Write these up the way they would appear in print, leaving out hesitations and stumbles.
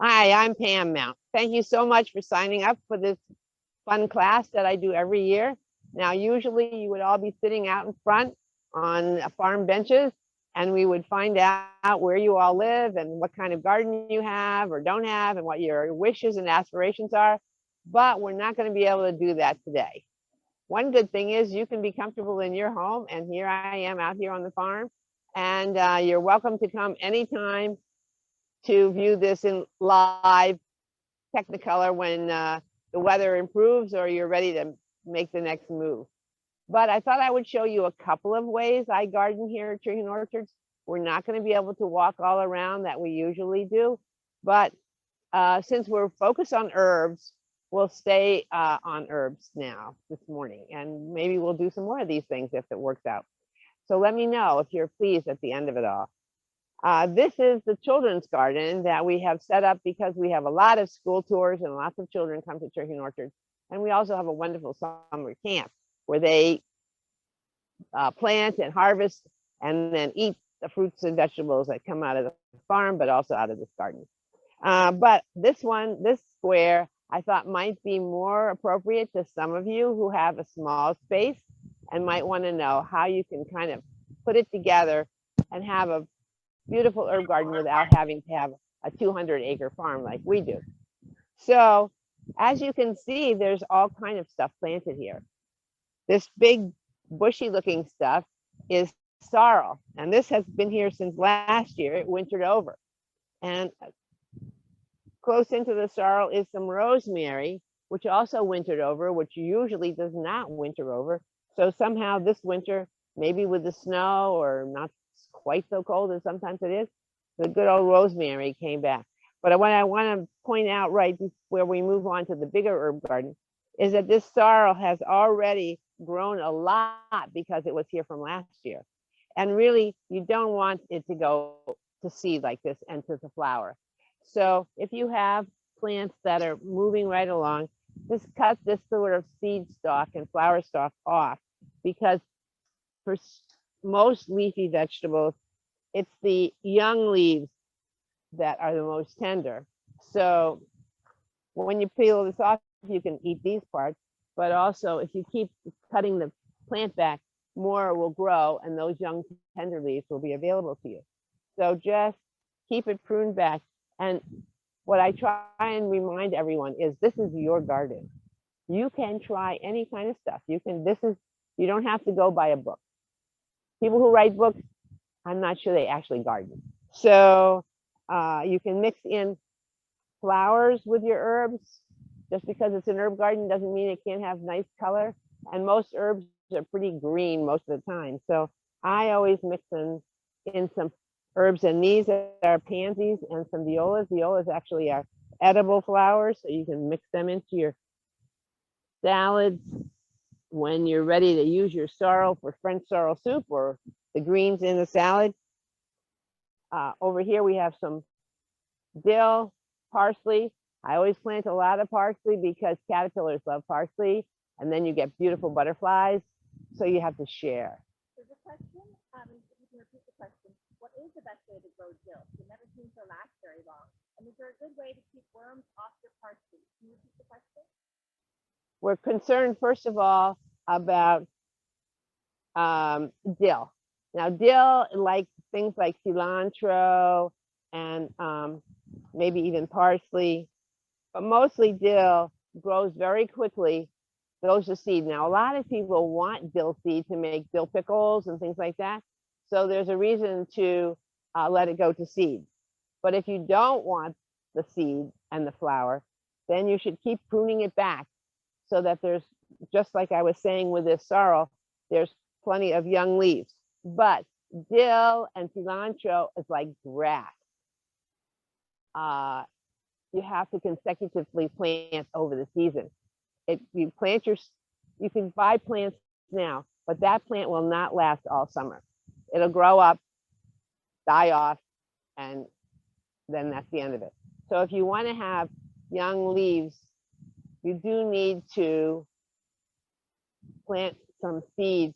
Hi, I'm Pam Mount. Thank you so much for signing up for this fun class that I do every year. Now, usually you would all be sitting out in front on farm benches, and we would find out where you all live and what kind of garden you have or don't have and what your wishes and aspirations are. But we're not going to be able to do that today. One good thing is you can be comfortable in your home, and here I am out here on the farm, and you're welcome to come anytime to view this in live Technicolor when the weather improves or you're ready to make the next move. But I thought I would show you a couple of ways I garden here at Terhune Orchards. We're not going to be able to walk all around that we usually do, but since we're focused on herbs, we'll stay on herbs now this morning, and maybe we'll do some more of these things if it works out. So let me know if you're pleased at the end of it all. This is the children's garden that we have set up because we have a lot of school tours and lots of children come to Terhune Orchards. And we also have a wonderful summer camp where they plant and harvest and then eat the fruits and vegetables that come out of the farm, but also out of this garden. But this square, I thought might be more appropriate to some of you who have a small space and might want to know how you can kind of put it together and have a beautiful herb garden without having to have a 200-acre farm like we do. So as you can see, there's all kind of stuff planted here. This big bushy looking stuff is sorrel, and this has been here since last year. It wintered over. And close into the sorrel is some rosemary, which also wintered over, which usually does not winter over. So somehow this winter, maybe with the snow or not quite so cold as sometimes it is, the good old rosemary came back. But what I want to point out right before we move on to the bigger herb garden is that this sorrel has already grown a lot because it was here from last year. And really, you don't want it to go to seed like this and to the flower. So if you have plants that are moving right along, just cut this sort of seed stalk and flower stalk off, because for most leafy vegetables, it's the young leaves that are the most tender. So when you peel this off, you can eat these parts, but also if you keep cutting the plant back, more will grow and those young tender leaves will be available to you. So just keep it pruned back. And what I try and remind everyone is this is your garden. You can try any kind of stuff. You don't have to go by a book. People who write books, I'm not sure they actually garden. So you can mix in flowers with your herbs. Just because it's an herb garden doesn't mean it can't have nice color. And most herbs are pretty green most of the time. So I always mix in some herbs, and these are pansies and some violas. Violas actually are edible flowers, so you can mix them into your salads when you're ready to use your sorrel for French sorrel soup or the greens in the salad. Over here we have some dill, parsley. I always plant a lot of parsley because caterpillars love parsley, and then you get beautiful butterflies, so you have to share. There's a question, if you can repeat the question, what is the best way to grow dill? It never seems to last very long. And is there a good way to keep worms off your parsley? Can you repeat the question? We're concerned, first of all, about dill. Now, dill, like things like cilantro and maybe even parsley, but mostly dill grows very quickly, goes to seed. Now, a lot of people want dill seed to make dill pickles and things like that. So there's a reason to let it go to seed. But if you don't want the seed and the flower, then you should keep pruning it back so that there's, just like I was saying with this sorrel, there's plenty of young leaves. But dill and cilantro is like grass. You have to consecutively plant over the season. You can buy plants now, but that plant will not last all summer. It'll grow up, die off, and then that's the end of it. So if you want to have young leaves, you do need to plant some seeds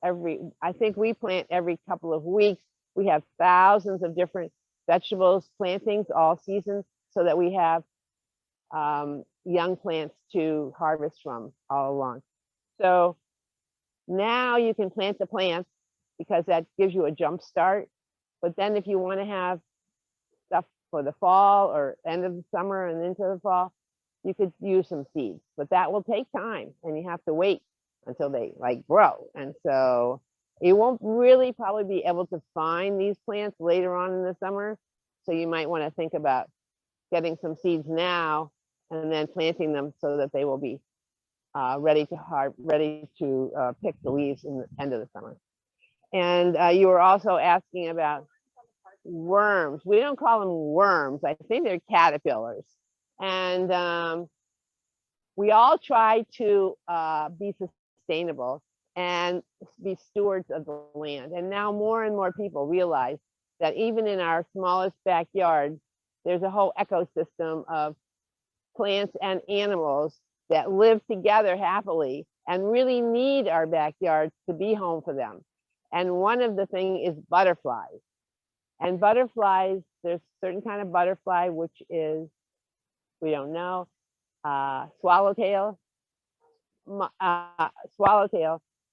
I think we plant every couple of weeks. We have thousands of different vegetables plantings all seasons. so that we have young plants to harvest from all along. So now you can plant the plants because that gives you a jump start. But then if you want to have stuff for the fall or end of the summer and into the fall, you could use some seeds, but that will take time and you have to wait until they like grow. And so you won't really probably be able to find these plants later on in the summer. So you might want to think about getting some seeds now and then planting them so that they will be ready to pick the leaves in the end of the summer. And you were also asking about worms. We don't call them worms. I think they're caterpillars. And we all try to be sustainable and be stewards of the land. And now more and more people realize that even in our smallest backyard, there's a whole ecosystem of plants and animals that live together happily and really need our backyards to be home for them. And one of the things is butterflies. And butterflies, there's a certain kind of butterfly, which is, we don't know, swallowtail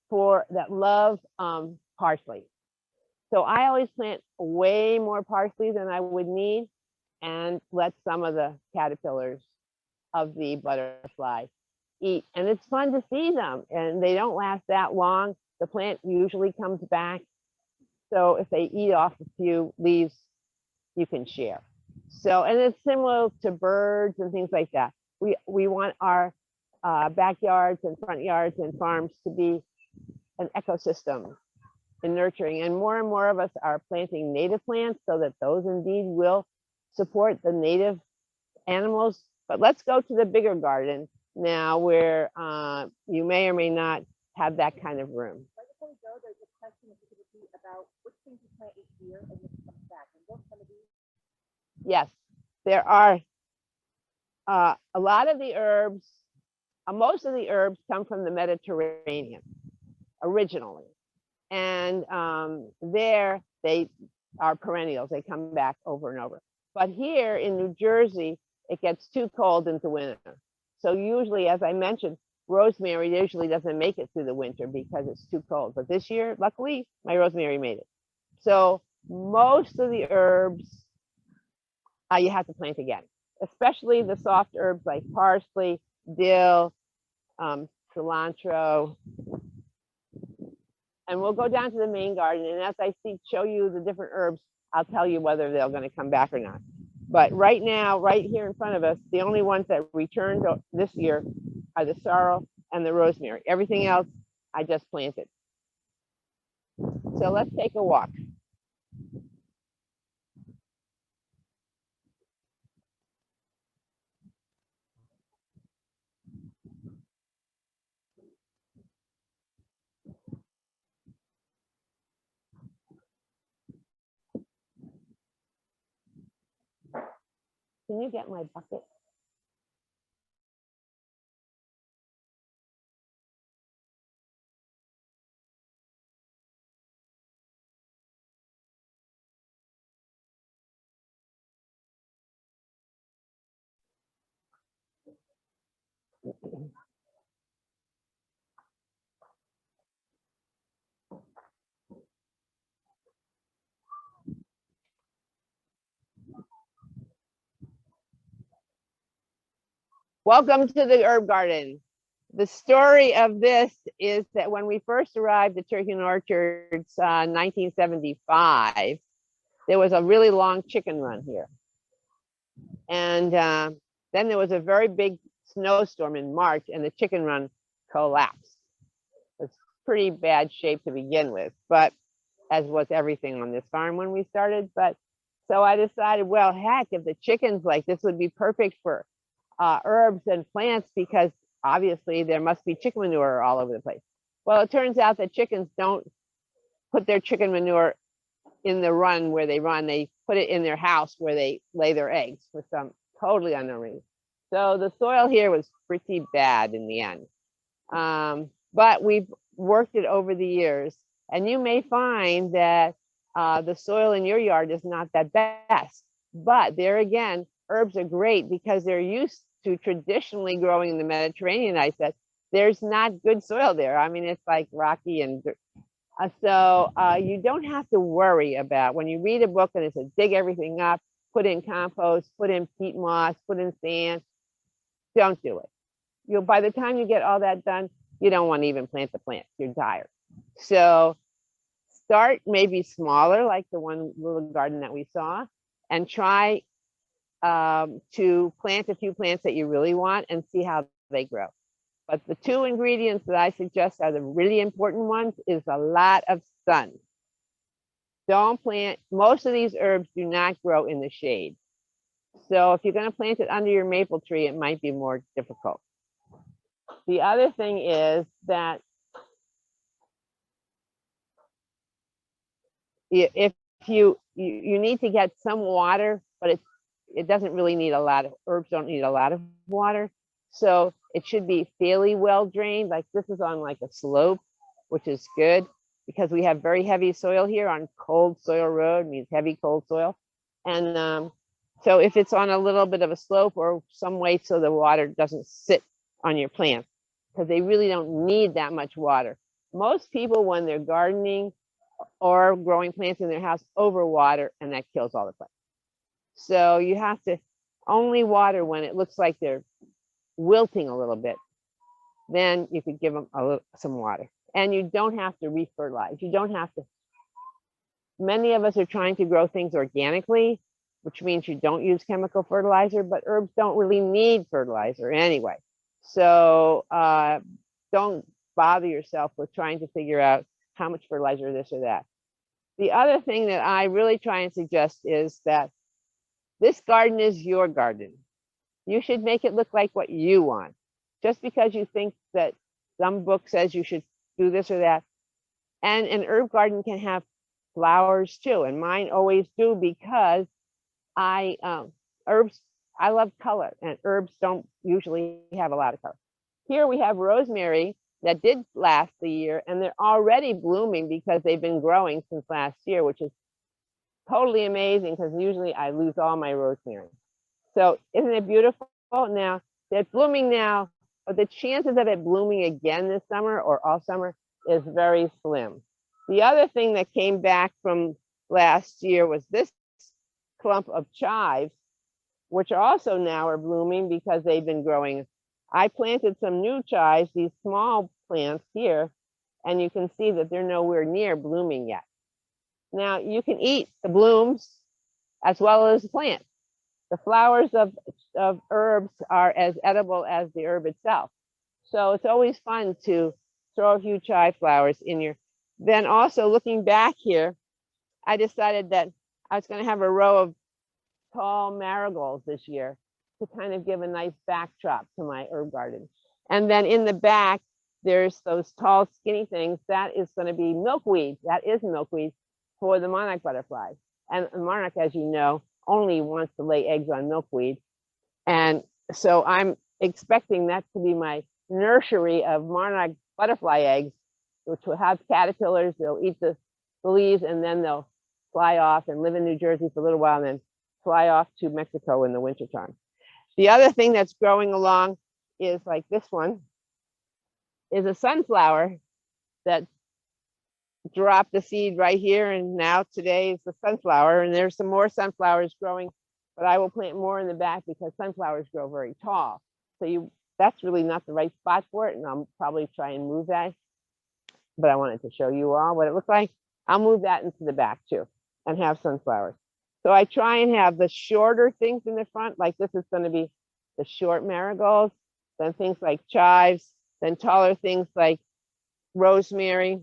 for that love parsley. So I always plant way more parsley than I would need and let some of the caterpillars of the butterfly eat. And it's fun to see them, and they don't last that long. The plant usually comes back. So if they eat off a few leaves, you can share. So, and it's similar to birds and things like that. We want our backyards and front yards and farms to be an ecosystem and nurturing. And more of us are planting native plants so that those indeed will support the native animals. But let's go to the bigger garden now where you may or may not have that kind of room. Right before we go, there's a question if you could repeat about which things you plant each year and which comes back. And those some of these. Yes, there are a lot of the herbs, most of the herbs come from the Mediterranean originally. And there they are perennials, they come back over and over. But here in New Jersey, it gets too cold into winter. So usually, as I mentioned, rosemary usually doesn't make it through the winter because it's too cold. But this year, luckily, my rosemary made it. So most of the herbs, you have to plant again, especially the soft herbs like parsley, dill, cilantro. And we'll go down to the main garden. And as I show you the different herbs, I'll tell you whether they're going to come back or not. But right now, right here in front of us, the only ones that returned this year are the sorrel and the rosemary. Everything else, I just planted. So let's take a walk. Can you get my bucket? Welcome to the herb garden. The story of this is that when we first arrived at Terhune Orchards, 1975, there was a really long chicken run here. And then there was a very big snowstorm in March and the chicken run collapsed. It's pretty bad shape to begin with, but as was everything on this farm when we started. But so I decided, well, heck, if the chickens like this would be perfect for herbs and plants, because obviously there must be chicken manure all over the place. Well, it turns out that chickens don't put their chicken manure in the run where they run. They put it in their house where they lay their eggs for some totally unknown reason. So the soil here was pretty bad in the end. But we've worked it over the years, and you may find that the soil in your yard is not that best. But there again, herbs are great because they're used to traditionally growing in the Mediterranean. I said, there's not good soil there. I mean, it's like rocky and so you don't have to worry about when you read a book and it says dig everything up, put in compost, put in peat moss, put in sand. Don't do it. By the time you get all that done, you don't want to even plant the plant. You're tired. So start maybe smaller, like the one little garden that we saw, and try to plant a few plants that you really want and see how they grow. But the two ingredients that I suggest are the really important ones is a lot of sun. Don't plant, most of these herbs do not grow in the shade. So if you're going to plant it under your maple tree, it might be more difficult. The other thing is that if you need to get some water, but it doesn't really need a lot of, herbs don't need a lot of water. So it should be fairly well drained. Like this is on like a slope, which is good because we have very heavy soil here on cold soil road, means heavy cold soil. And so if it's on a little bit of a slope or some way so the water doesn't sit on your plants, because they really don't need that much water. Most people, when they're gardening or growing plants in their house, overwater, and that kills all the plants. So you have to only water when it looks like they're wilting a little bit. Then you could give them some water. And you don't have to re-fertilize. You don't have to. Many of us are trying to grow things organically, which means you don't use chemical fertilizer, but herbs don't really need fertilizer anyway. So don't bother yourself with trying to figure out how much fertilizer this or that. The other thing that I really try and suggest is that this garden is your garden. You should make it look like what you want. Just because you think that some book says you should do this or that. And an herb garden can have flowers too. And mine always do because I love color and herbs don't usually have a lot of color. Here we have rosemary that did last the year and they're already blooming because they've been growing since last year, which is totally amazing because usually I lose all my rosemary. So isn't it beautiful? Now they're blooming now, but the chances of it blooming again this summer or all summer is very slim. The other thing that came back from last year was this clump of chives, which also now are blooming because they've been growing. I planted some new chives, these small plants here, and you can see that they're nowhere near blooming yet. Now you can eat the blooms as well as the plant. The flowers of herbs are as edible as the herb itself. So it's always fun to throw a few chive flowers in your. Then also looking back here, I decided that I was going to have a row of tall marigolds this year to kind of give a nice backdrop to my herb garden. And then in the back, there's those tall, skinny things. That is going to be milkweed. That is milkweed for the monarch butterflies. And the monarch, as you know, only wants to lay eggs on milkweed. And so I'm expecting that to be my nursery of monarch butterfly eggs, which will have caterpillars. They'll eat the leaves and then they'll fly off and live in New Jersey for a little while and then fly off to Mexico in the wintertime. The other thing that's growing along is like this one is a sunflower that dropped the seed right here. And now today is the sunflower and there's some more sunflowers growing, but I will plant more in the back because sunflowers grow very tall. So that's really not the right spot for it. And I'll probably try and move that, but I wanted to show you all what it looks like. I'll move that into the back too and have sunflowers. So I try and have the shorter things in the front, like this is going to be the short marigolds, then things like chives, then taller things like rosemary.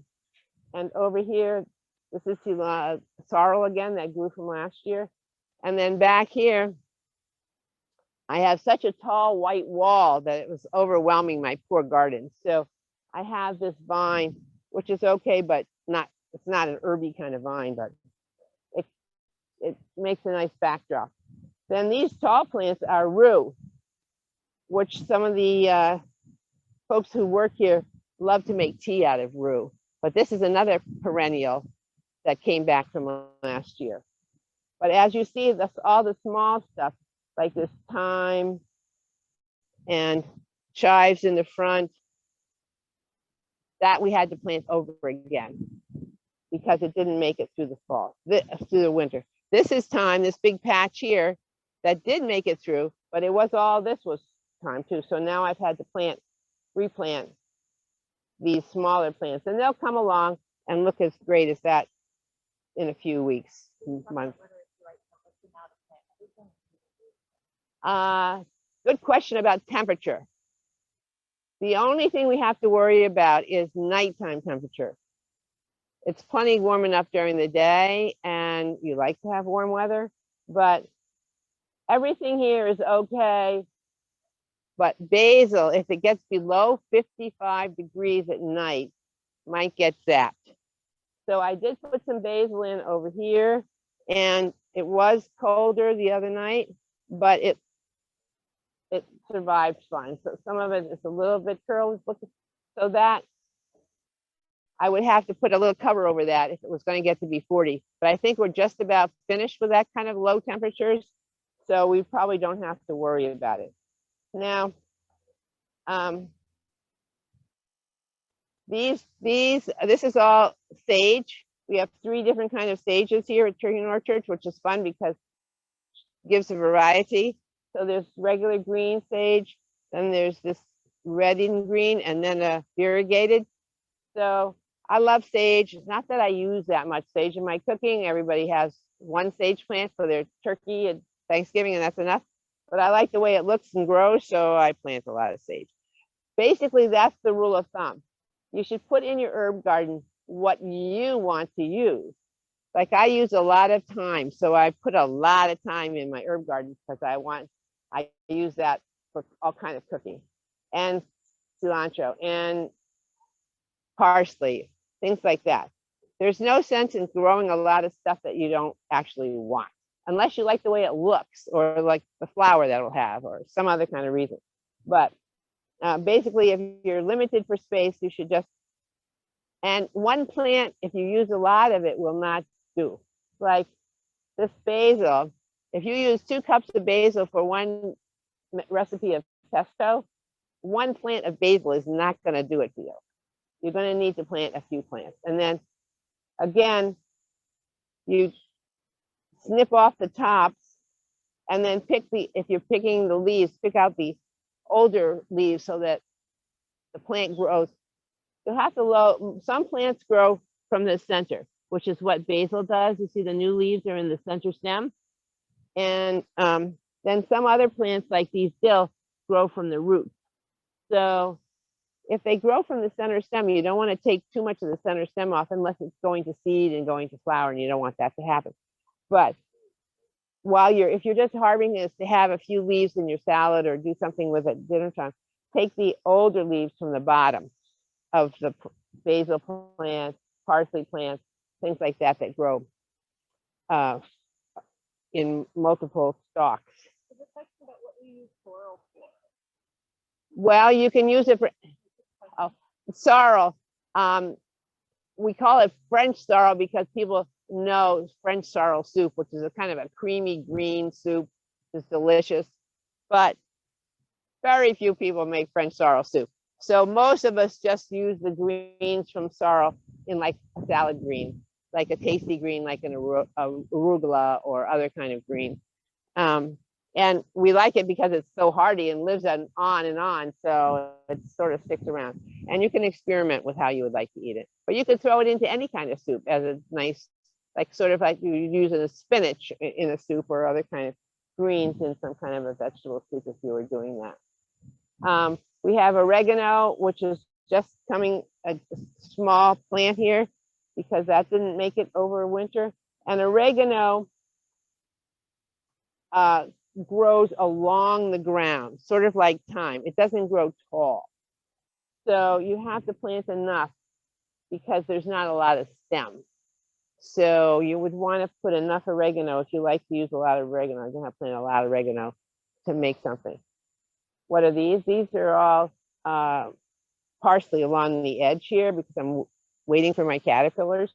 And over here, this is sorrel again that grew from last year. And then back here, I have such a tall white wall that it was overwhelming my poor garden. So I have this vine, which is okay, but it's not an herby kind of vine, but it makes a nice backdrop. Then these tall plants are rue, which some of the folks who work here love to make tea out of rue. But this is another perennial that came back from last year. But as you see, all the small stuff like this thyme and chives in the front, that we had to plant over again because it didn't make it through the fall, through the winter. This is thyme, this big patch here that did make it through, but it was all, this was thyme too. So now I've had to replant these smaller plants, and they'll come along and look as great as that in a few weeks, months. Good question about temperature. The only thing we have to worry about is nighttime temperature. It's plenty warm enough during the day, and you like to have warm weather, but everything here is okay. But basil, if it gets below 55 degrees at night, might get zapped. So I did put some basil in over here, and it was colder the other night, but it survived fine. So some of it is a little bit curly, so that I would have to put a little cover over that if it was going to get to be 40. But I think we're just about finished with that kind of low temperatures, so we probably don't have to worry about it. Now, this is all sage. We have 3 different kinds of sages here at Terhune Orchards, which is fun because it gives a variety. So there's regular green sage, then there's this red and green, and then a variegated. So I love sage. It's not that I use that much sage in my cooking. Everybody has one sage plant for their turkey and Thanksgiving, and that's enough. But I like the way it looks and grows, so I plant a lot of sage. Basically, that's the rule of thumb. You should put in your herb garden what you want to use. Like I use a lot of thyme, so I put a lot of thyme in my herb garden because I use that for all kind of cooking, and cilantro and parsley, things like that. There's no sense in growing a lot of stuff that you don't actually want, unless you like the way it looks or like the flower that it'll have or some other kind of reason. But basically, if you're limited for space, you should just, and one plant, if you use a lot of it, will not do. Like this basil, if you use 2 cups of basil for one recipe of pesto, 1 plant of basil is not going to do it for you. You're going to need to plant a few plants. And then again, you snip off the tops and then if you're picking the leaves, pick out the older leaves so that the plant grows. You have to some plants grow from the center, which is what basil does. You see the new leaves are in the center stem. And then some other plants like these dill grow from the roots. So if they grow from the center stem, you don't want to take too much of the center stem off unless it's going to seed and going to flower, and you don't want that to happen. But if you're just harvesting this to have a few leaves in your salad or do something with it at dinner time, take the older leaves from the bottom of the basil plants, parsley plants, things like that that grow in multiple stalks. So the question about what we use sorrel for. Well, you can use it for sorrel. We call it French sorrel because people know French sorrel soup, which is a kind of a creamy green soup. It's delicious, but very few people make French sorrel soup. So most of us just use the greens from sorrel in like a salad green, like a tasty green, like an arugula or other kind of green. And we like it because it's so hardy and lives on and on, so it sort of sticks around. And you can experiment with how you would like to eat it. But you could throw it into any kind of soup as a nice, like sort of like you use in a spinach in a soup or other kind of greens in some kind of a vegetable soup if you were doing that. We have oregano, which is just coming, a small plant here because that didn't make it over winter. And oregano grows along the ground, sort of like thyme. It doesn't grow tall. So you have to plant enough because there's not a lot of stems. So you would want to put enough oregano if you like to use a lot of oregano. You're going to have to plant a lot of oregano to make something. What are these? These are all parsley along the edge here because I'm waiting for my caterpillars.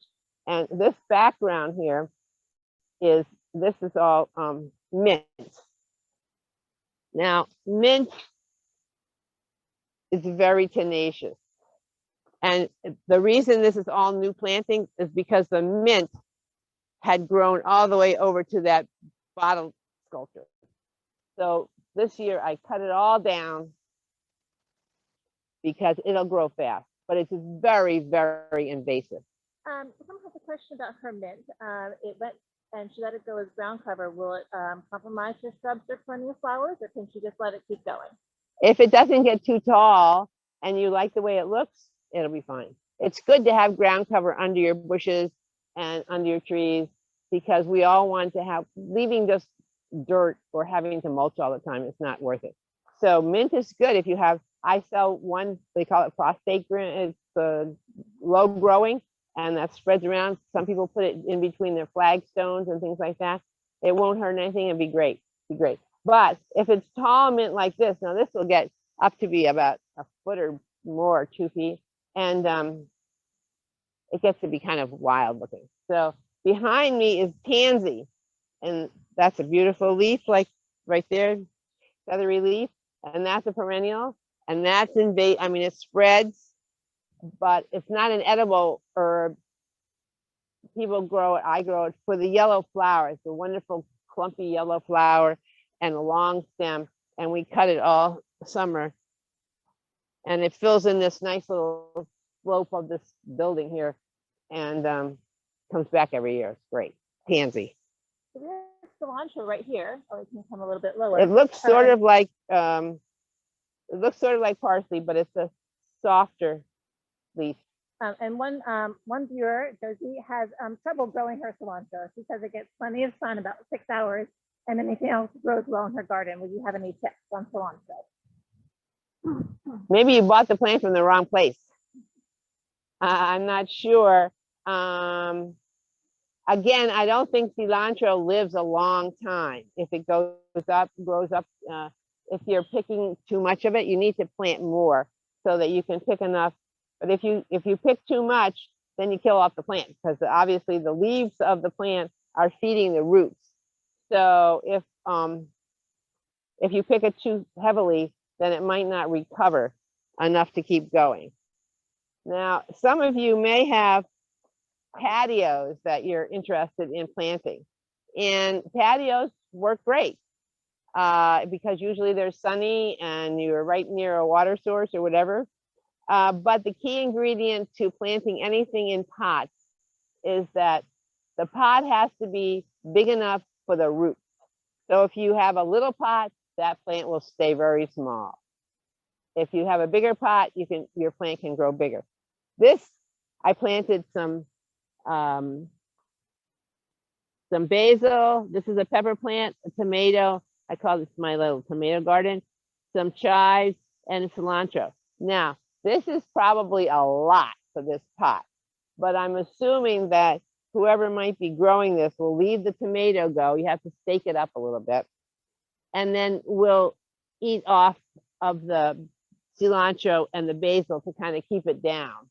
And this background here this is all mint. Now, mint is very tenacious. And the reason this is all new planting is because the mint had grown all the way over to that bottle sculpture. So this year I cut it all down because it'll grow fast, but it's very, very invasive. Someone has a question about her mint. It went and she let it go as ground cover. Will it compromise her shrubs or perennial flowers, or can she just let it keep going? If it doesn't get too tall and you like the way it looks, it'll be fine. It's good to have ground cover under your bushes and under your trees, because we all want to have, leaving just dirt or having to mulch all the time, it's not worth it. So mint is good if you have, I sell one, they call it prostate, it's low growing, and that spreads around. Some people put it in between their flagstones and things like that. It won't hurt anything, it'd be great, But if it's tall mint like this, now this will get up to be about a foot or more, 2 feet, and it gets to be kind of wild looking. So behind me is Pansy, and that's a beautiful leaf, like right there, feathery leaf, and that's a perennial, and that's I mean, it spreads, but it's not an edible herb. People grow it, I grow it for the yellow flower. It's a wonderful clumpy yellow flower and a long stem, and we cut it all summer. And it fills in this nice little slope of this building here, and comes back every year. It's great. Pansy. So we have cilantro right here, or it can come a little bit lower. It looks sort of like parsley, but it's a softer leaf. And one viewer, Josie, has trouble growing her cilantro. She says it gets plenty of sun, about 6 hours, and anything else grows well in her garden. Will you have any tips on cilantro? Maybe you bought the plant from the wrong place. I'm not sure. Again, I don't think cilantro lives a long time. If it grows up, if you're picking too much of it, you need to plant more so that you can pick enough. But if you pick too much, then you kill off the plant, because obviously the leaves of the plant are feeding the roots. So if you pick it too heavily, then it might not recover enough to keep going. Now, some of you may have patios that you're interested in planting, and patios work great because usually they're sunny and you're right near a water source or whatever. But the key ingredient to planting anything in pots is that the pot has to be big enough for the roots. So if you have a little pot, that plant will stay very small. If you have a bigger pot, your plant can grow bigger. This, I planted some basil. This is a pepper plant, a tomato. I call this my little tomato garden. Some chives and cilantro. Now, this is probably a lot for this pot, but I'm assuming that whoever might be growing this will leave the tomato go. You have to stake it up a little bit, and then we'll eat off of the cilantro and the basil to kind of keep it down.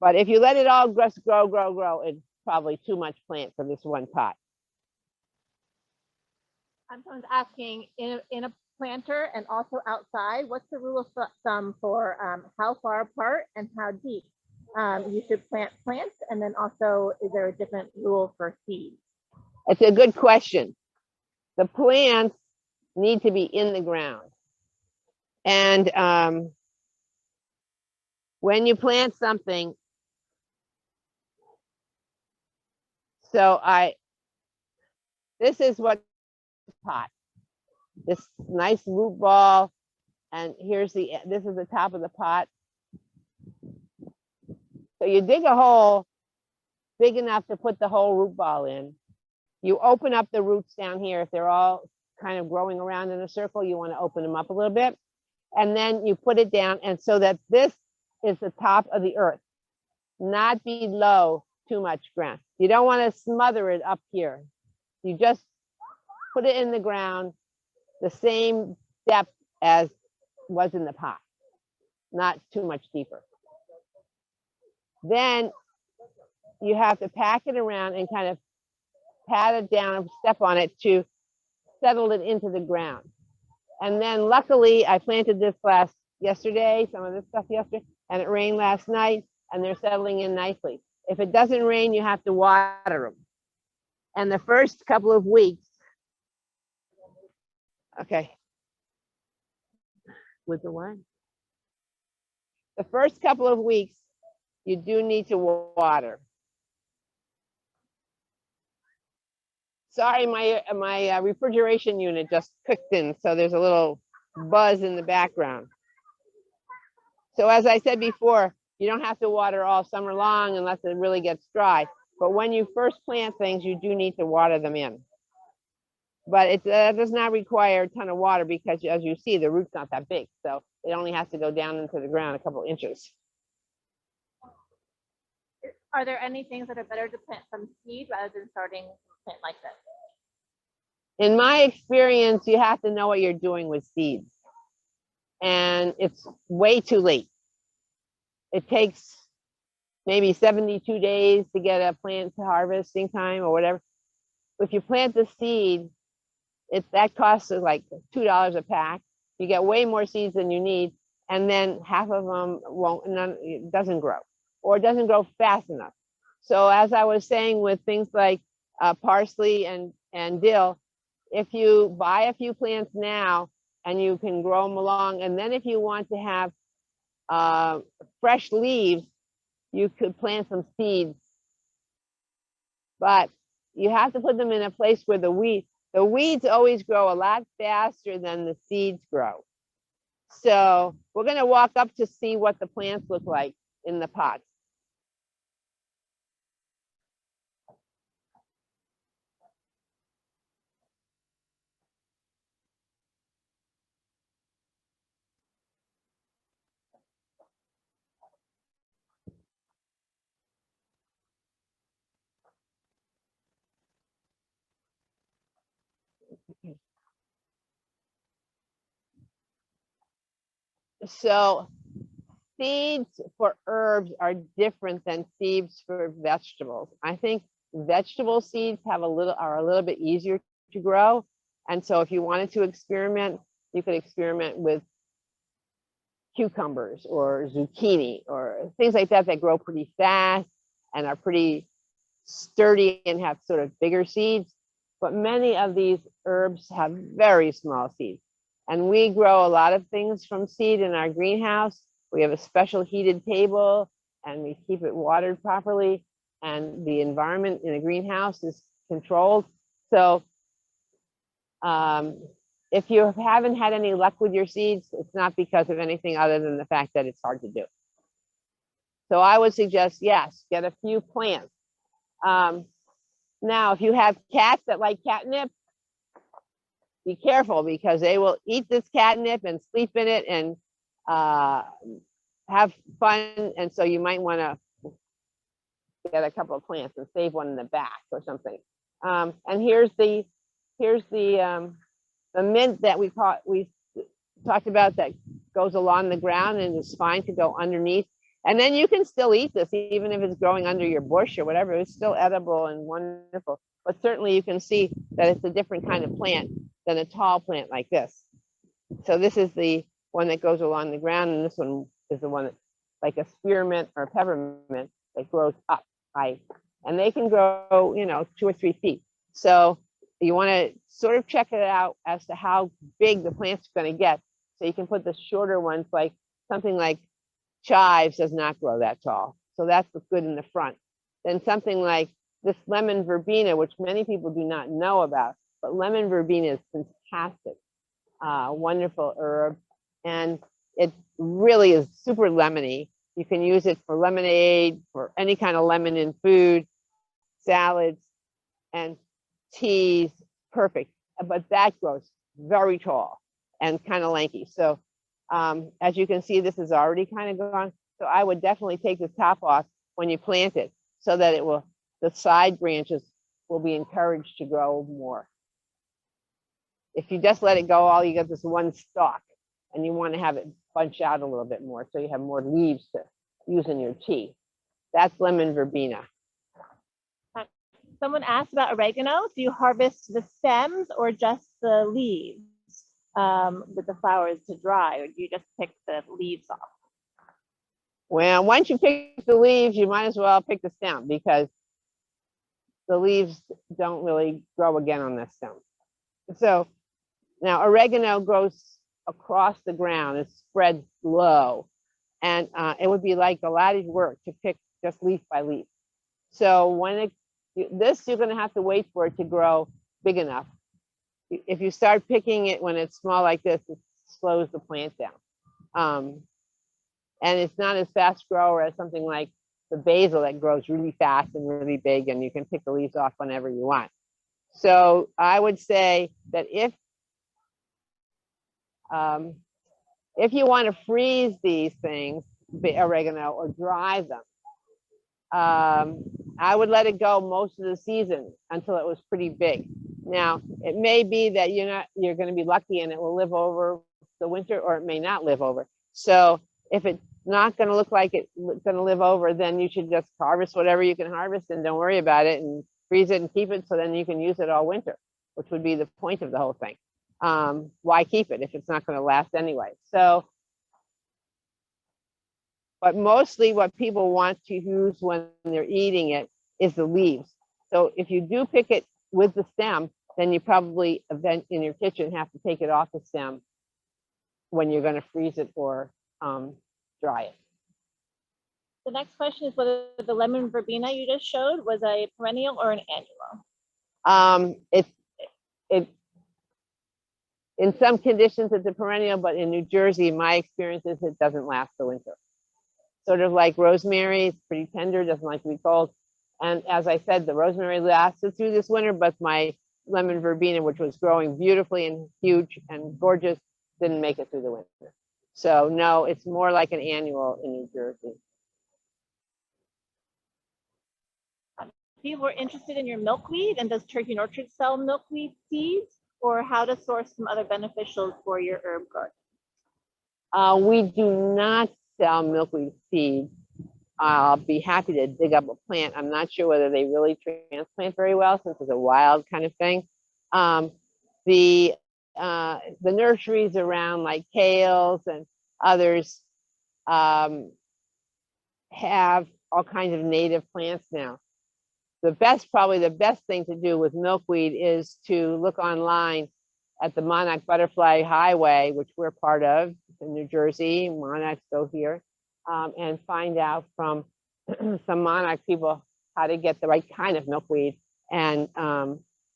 But if you let it all grow, it's probably too much plant for this one pot. Someone's asking, in a planter and also outside, what's the rule of thumb for how far apart and how deep you should plant plants? And then also, is there a different rule for seeds? It's a good question. The plants need to be in the ground. And when you plant something, this is what pot, this nice root ball, and this is the top of the pot. So you dig a hole big enough to put the whole root ball in. You open up the roots down here. If they're all kind of growing around in a circle, you want to open them up a little bit. And then you put it down, and so that this is the top of the earth, not below too much ground. You don't want to smother it up here. You just put it in the ground the same depth as was in the pot, not too much deeper. Then you have to pack it around and kind of pat it down, step on it to settle it into the ground. And then luckily I planted this yesterday, some of this stuff yesterday, and it rained last night and they're settling in nicely. If it doesn't rain, you have to water them. And the first couple of weeks, okay. With the what? The first couple of weeks, you do need to water. Sorry, my refrigeration unit just kicked in, so there's a little buzz in the background. So as I said before, you don't have to water all summer long unless it really gets dry. But when you first plant things, you do need to water them in. But it does not require a ton of water because, as you see, the root's not that big. So it only has to go down into the ground a couple inches. Are there any things that are better to plant from seed rather than starting a plant like this? In my experience, you have to know what you're doing with seeds. And it's way too late. It takes maybe 72 days to get a plant to harvesting time or whatever. If you plant the seed, that costs like $2 a pack. You get way more seeds than you need, and then half of them it doesn't grow, or it doesn't grow fast enough. So as I was saying with things like parsley and dill, if you buy a few plants now and you can grow them along, and then if you want to have fresh leaves, you could plant some seeds. But you have to put them in a place where the weeds always grow a lot faster than the seeds grow. So we're going to walk up to see what the plants look like in the pots. So seeds for herbs are different than seeds for vegetables. I think vegetable seeds are a little bit easier to grow. And so if you wanted to experiment, you could experiment with cucumbers or zucchini or things like that grow pretty fast and are pretty sturdy and have sort of bigger seeds. But many of these herbs have very small seeds. And we grow a lot of things from seed in our greenhouse. We have a special heated table and we keep it watered properly. And the environment in a greenhouse is controlled. So if you haven't had any luck with your seeds, it's not because of anything other than the fact that it's hard to do. So I would suggest, yes, get a few plants. Now, if you have cats that like catnip, be careful because they will eat this catnip and sleep in it and have fun. And so you might want to get a couple of plants and save one in the back or something. And here's the mint that we talked about that goes along the ground and is fine to go underneath. And then you can still eat this, even if it's growing under your bush or whatever. It's still edible and wonderful. But certainly you can see that it's a different kind of plant than a tall plant like this. So this is the one that goes along the ground, and this one is the one that's like a spearmint or a peppermint that grows up high. And they can grow, 2 or 3 feet. So you want to sort of check it out as to how big the plant's going to get. So you can put the shorter ones, like something like chives does not grow that tall. So that's what's good in the front. Then something like this lemon verbena, which many people do not know about, but lemon verbena is fantastic, wonderful herb. And it really is super lemony. You can use it for lemonade, for any kind of lemon in food, salads, and teas, perfect. But that grows very tall and kind of lanky. So as you can see, this is already kind of gone. So I would definitely take the top off when you plant it so that the side branches will be encouraged to grow more. If you just let it go, all you get this one stalk, and you want to have it bunch out a little bit more so you have more leaves to use in your tea. That's lemon verbena. Someone asked about oregano. Do you harvest the stems or just the leaves? with the flowers to dry, or do you just pick the leaves off? Well, once you pick the leaves, you might as well pick the stem, because the leaves don't really grow again on the stem. So now oregano grows across the ground. It's spread low, and it would be like a lot of work to pick just leaf by leaf. So when this, you're going to have to wait for it to grow big enough. If you start picking it when it's small like this, it slows the plant down. And it's not as fast grower as something like the basil that grows really fast and really big, and you can pick the leaves off whenever you want. So I would say that if you want to freeze these things, oregano, or dry them, I would let it go most of the season until it was pretty big. Now, it may be that you're going to be lucky and it will live over the winter, or it may not live over. So if it's not going to look like it's going to live over, then you should just harvest whatever you can harvest and don't worry about it, and freeze it and keep it, so then you can use it all winter, which would be the point of the whole thing. Why keep it if it's not going to last anyway? So, but mostly what people want to use when they're eating it is the leaves. So if you do pick it with the stem, then you probably in your kitchen have to take it off the stem when you're going to freeze it or dry it. The next question is whether the lemon verbena you just showed was a perennial or an annual. It in some conditions it's a perennial, but in New Jersey, my experience is it doesn't last the winter. Sort of like rosemary, it's pretty tender, doesn't like to be cold. And as I said, the rosemary lasted through this winter, but my lemon verbena, which was growing beautifully and huge and gorgeous, didn't make it through the winter. So no, it's more like an annual in New Jersey. People are interested in your milkweed, and does Terhune Orchards sell milkweed seeds, or how to source some other beneficials for your herb garden? We do not sell milkweed seeds. I'll be happy to dig up a plant. I'm not sure whether they really transplant very well, since it's a wild kind of thing. The nurseries around, like Kales and others, have all kinds of native plants now. Probably the best thing to do with milkweed is to look online at the Monarch Butterfly Highway, which we're part of in New Jersey. Monarchs go here, and find out from some monarch people how to get the right kind of milkweed. And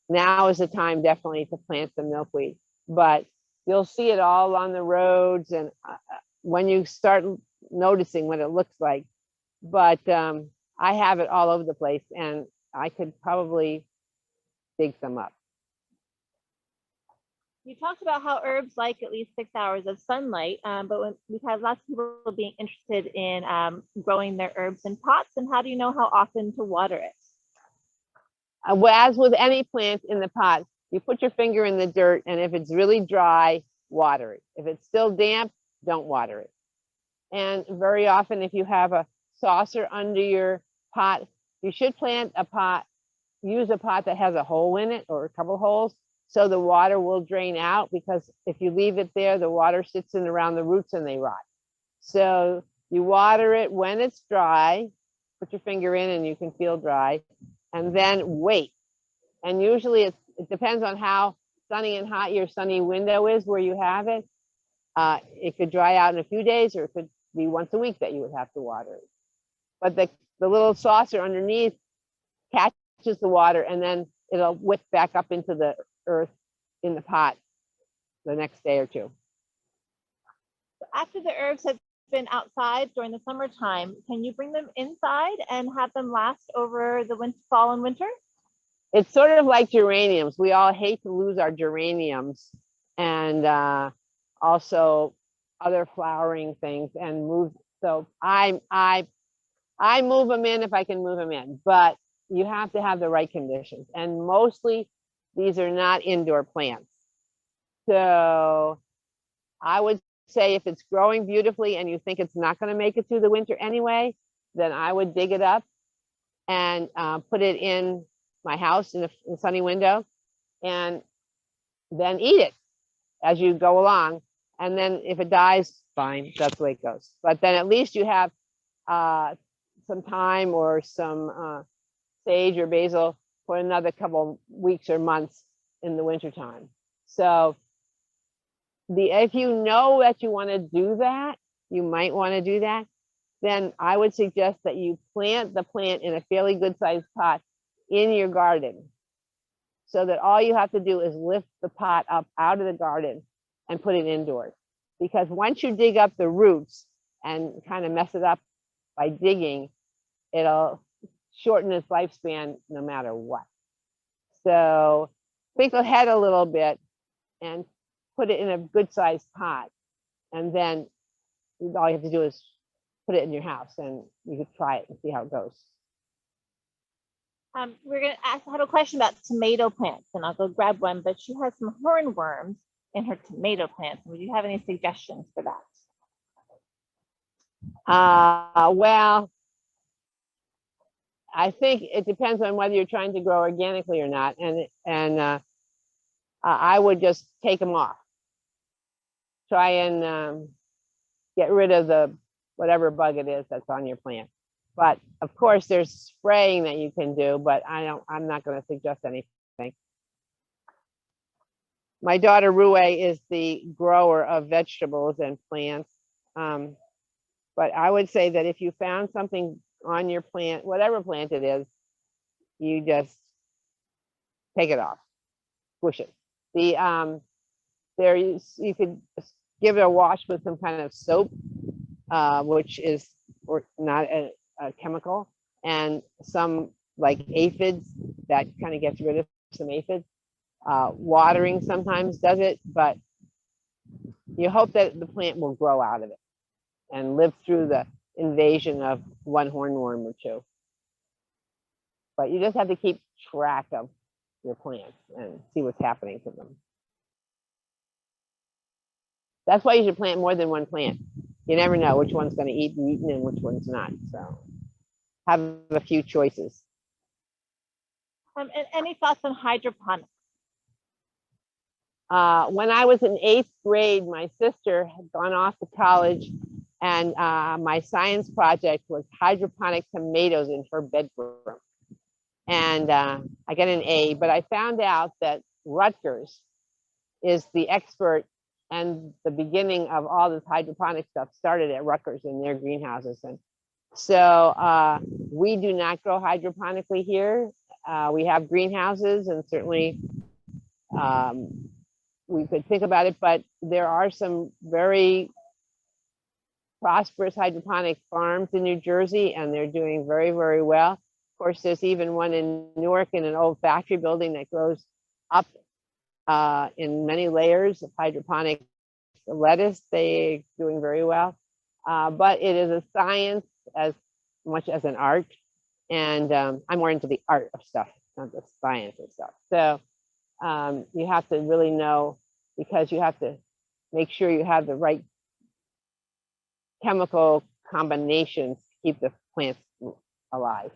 now is the time definitely to plant some milkweed. But you'll see it all on the roads, and when you start noticing what it looks like. But I have it all over the place, and I could probably dig some up. You talked about how herbs like at least 6 hours of sunlight, but we've had lots of people being interested in growing their herbs in pots. And how do you know how often to water it? Well, as with any plant in the pot, you put your finger in the dirt, and if it's really dry, water it. If it's still damp, don't water it. And very often, if you have a saucer under your pot, you should use a pot that has a hole in it, or a couple holes, so the water will drain out, because if you leave it there, the water sits in around the roots and they rot. So you water it when it's dry, put your finger in and you can feel dry, and then wait. And usually it depends on how sunny and hot your sunny window is where you have it. It could dry out in a few days, or it could be once a week that you would have to water it. But the little saucer underneath catches the water, and then it'll whip back up into the earth in the pot the next day or two. After the herbs have been outside during the summertime, can you bring them inside and have them last over the fall and winter? It's sort of like geraniums. We all hate to lose our geraniums, and also other flowering things, and move. So I move them in if I can move them in, but you have to have the right conditions, and mostly these are not indoor plants. So I would say if it's growing beautifully and you think it's not going to make it through the winter anyway, then I would dig it up and put it in my house in a sunny window, and then eat it. as you go along. And then if it dies, fine, that's the way it goes. But then at least you have some thyme or some sage or basil for another couple weeks or months in the wintertime. So if you know that you want to do that, you might want to do that, then I would suggest that you plant the plant in a fairly good sized pot in your garden, so that all you have to do is lift the pot up out of the garden and put it indoors. Because once you dig up the roots and kind of mess it up by digging, it'll shorten its lifespan no matter what. So think ahead a little bit and put it in a good sized pot. And then all you have to do is put it in your house and you could try it and see how it goes. We're going to ask, I have a question about tomato plants, and I'll go grab one, but she has some hornworms in her tomato plants. Would you have any suggestions for that? Well, I think it depends on whether you're trying to grow organically or not. And I would just take them off. Try and get rid of the whatever bug it is that's on your plant. But of course, there's spraying that you can do, but I'm not going to suggest anything. My daughter Rue is the grower of vegetables and plants. But I would say that if you found something on your plant, whatever plant it is, you just take it off, push it. You could give it a wash with some kind of soap, which is not a chemical, and some like aphids that kind of gets rid of some aphids. Watering sometimes does it, but you hope that the plant will grow out of it and live through the invasion of one hornworm or two. But you just have to keep track of your plants and see what's happening to them. That's why you should plant more than one plant. You never know which one's going to be eaten and which one's not. So have a few choices. And any thoughts on hydroponics? When I was in 8th grade, my sister had gone off to college, and my science project was hydroponic tomatoes in her bedroom. And I got an A, but I found out that Rutgers is the expert, and the beginning of all this hydroponic stuff started at Rutgers in their greenhouses. And so we do not grow hydroponically here. We have greenhouses, and certainly we could think about it, but there are some very prosperous hydroponic farms in New Jersey, and they're doing very, very well. Of course, there's even one in Newark in an old factory building that grows up in many layers of hydroponic lettuce. They're doing very well. But it is a science as much as an art. And I'm more into the art of stuff, not the science of stuff. So you have to really know, because you have to make sure you have the right chemical combinations to keep the plants alive.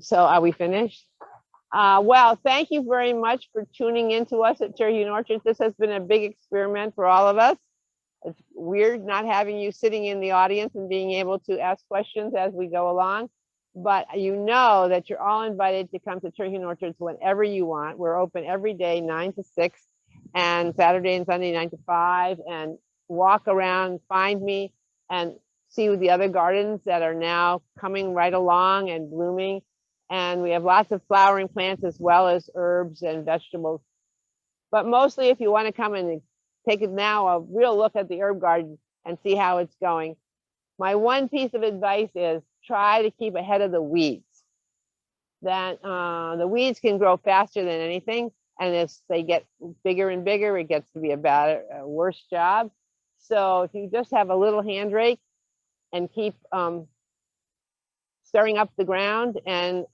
So are we finished? Well, thank you very much for tuning in to us at Terhune Orchards. This has been a big experiment for all of us. It's weird not having you sitting in the audience and being able to ask questions as we go along. But you know that you're all invited to come to Terhune Orchards whenever you want. We're open every day, 9 to 6, and Saturday and Sunday, 9 to 5, and walk around, find me, and see the other gardens that are now coming right along and blooming. And we have lots of flowering plants as well as herbs and vegetables. But mostly, if you want to come and take it now, a real look at the herb garden and see how it's going. My one piece of advice is try to keep ahead of the weeds. That the weeds can grow faster than anything, and as they get bigger and bigger, it gets to be about a worse job. So if you just have a little hand rake and keep stirring up the ground and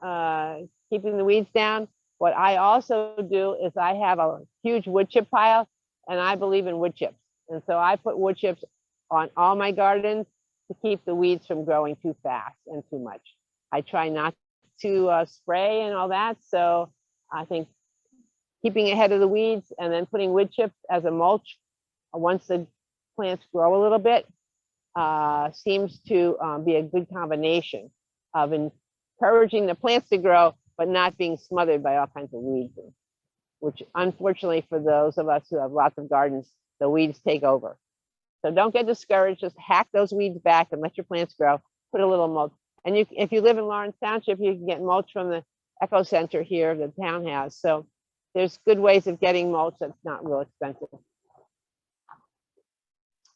keeping the weeds down. What I also do is I have a huge wood chip pile, and I believe in wood chips. And so I put wood chips on all my gardens to keep the weeds from growing too fast and too much. I try not to spray and all that. So I think keeping ahead of the weeds and then putting wood chips as a mulch once the plants grow a little bit seems to be a good combination of encouraging the plants to grow, but not being smothered by all kinds of weeds, which unfortunately for those of us who have lots of gardens, the weeds take over. So don't get discouraged, just hack those weeds back and let your plants grow, put a little mulch. And if you live in Lawrence Township, you can get mulch from the Eco Center here, the town has. So there's good ways of getting mulch that's not real expensive.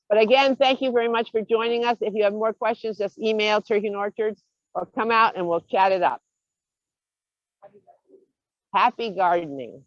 But again, thank you very much for joining us. If you have more questions, just email Terhune Orchards or come out and we'll chat it up. Happy gardening.